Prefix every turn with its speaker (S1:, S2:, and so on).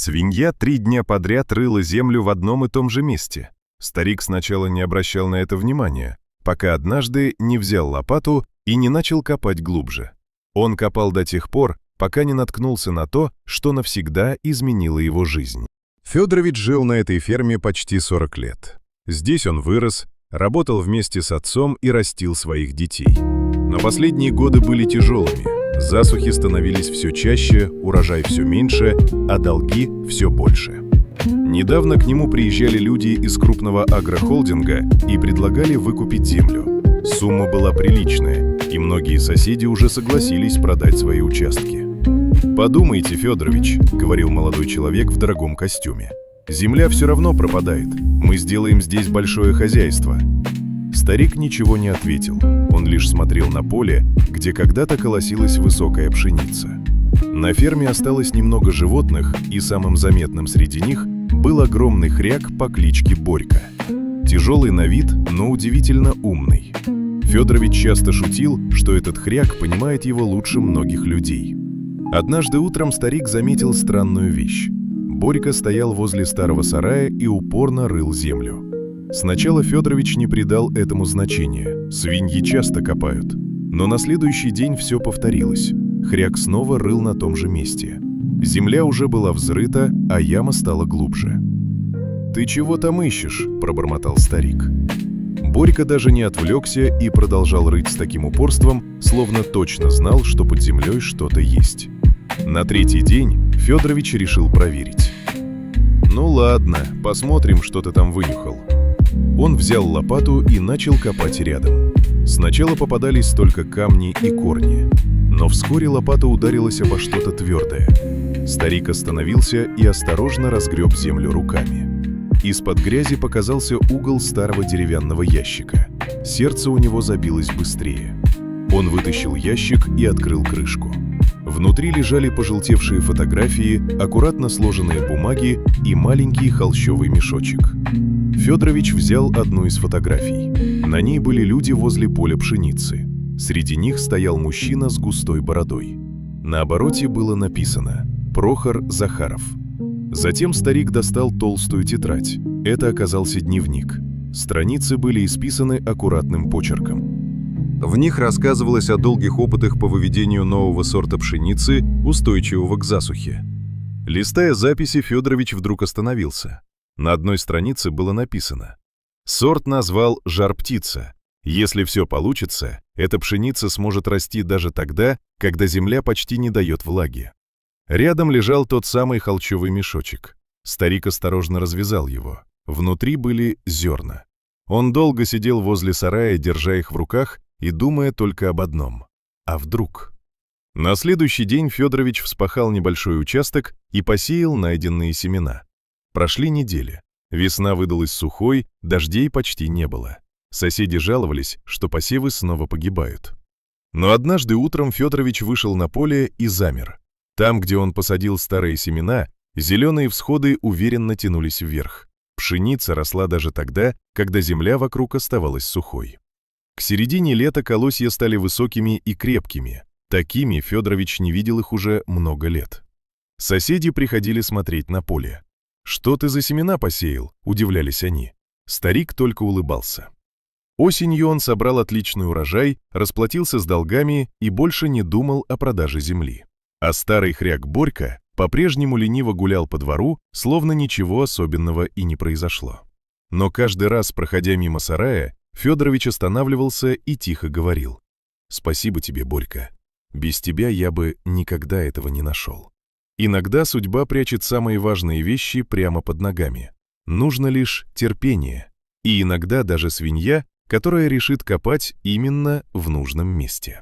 S1: Свинья 3 дня подряд рыла землю в одном и том же месте. Старик сначала не обращал на это внимания, пока однажды не взял лопату и не начал копать глубже. Он копал до тех пор, пока не наткнулся на то, что навсегда изменило его жизнь. Федорович жил на этой ферме почти 40 лет. Здесь он вырос, работал вместе с отцом и растил своих детей. Но последние годы были тяжелыми. Засухи становились все чаще, урожай все меньше, а долги все больше. Недавно к нему приезжали люди из крупного агрохолдинга и предлагали выкупить землю. Сумма была приличная, и многие соседи уже согласились продать свои участки. «Подумайте, Федорович», — говорил молодой человек в дорогом костюме, — «земля все равно пропадает. Мы сделаем здесь большое хозяйство». Старик ничего не ответил. Он лишь смотрел на поле, где когда-то колосилась высокая пшеница. На ферме осталось немного животных, и самым заметным среди них был огромный хряк по кличке Борька. Тяжелый на вид, но удивительно умный. Федорович часто шутил, что этот хряк понимает его лучше многих людей. Однажды утром старик заметил странную вещь. Борька стоял возле старого сарая и упорно рыл землю. Сначала Федорович не придал этому значения, свиньи часто копают. Но на следующий день все повторилось. Хряк снова рыл на том же месте. Земля уже была взрыта, а яма стала глубже. «Ты чего там ищешь?» – пробормотал старик. Борька даже не отвлекся и продолжал рыть с таким упорством, словно точно знал, что под землей что-то есть. На 3-й день Федорович решил проверить. «Ну ладно, посмотрим, что ты там вынюхал». Он взял лопату и начал копать рядом. Сначала попадались только камни и корни, но вскоре лопата ударилась обо что-то твердое. Старик остановился и осторожно разгреб землю руками. Из-под грязи показался угол старого деревянного ящика. Сердце у него забилось быстрее. Он вытащил ящик и открыл крышку. Внутри лежали пожелтевшие фотографии, аккуратно сложенные бумаги и маленький холщовый мешочек. Федорович взял одну из фотографий. На ней были люди возле поля пшеницы. Среди них стоял мужчина с густой бородой. На обороте было написано «Прохор Захаров». Затем старик достал толстую тетрадь. Это оказался дневник. Страницы были исписаны аккуратным почерком. В них рассказывалось о долгих опытах по выведению нового сорта пшеницы, устойчивого к засухе. Листая записи, Федорович вдруг остановился. На одной странице было написано: «Сорт назвал «Жар-птица». Если все получится, эта пшеница сможет расти даже тогда, когда земля почти не дает влаги». Рядом лежал тот самый холщовый мешочек. Старик осторожно развязал его. Внутри были зерна. Он долго сидел возле сарая, держа их в руках и думая только об одном: а вдруг? На следующий день Федорович вспахал небольшой участок и посеял найденные семена. Прошли недели. Весна выдалась сухой, дождей почти не было. Соседи жаловались, что посевы снова погибают. Но однажды утром Федорович вышел на поле и замер. Там, где он посадил старые семена, зеленые всходы уверенно тянулись вверх. Пшеница росла даже тогда, когда земля вокруг оставалась сухой. К середине лета колосья стали высокими и крепкими. Такими Федорович не видел их уже много лет. Соседи приходили смотреть на поле. «Что ты за семена посеял?» – удивлялись они. Старик только улыбался. Осенью он собрал отличный урожай, расплатился с долгами и больше не думал о продаже земли. А старый хряк Борька по-прежнему лениво гулял по двору, словно ничего особенного и не произошло. Но каждый раз, проходя мимо сарая, Федорович останавливался и тихо говорил: «Спасибо тебе, Борька. Без тебя я бы никогда этого не нашел». Иногда судьба прячет самые важные вещи прямо под ногами. Нужно лишь терпение. И иногда даже свинья, которая решит копать именно в нужном месте.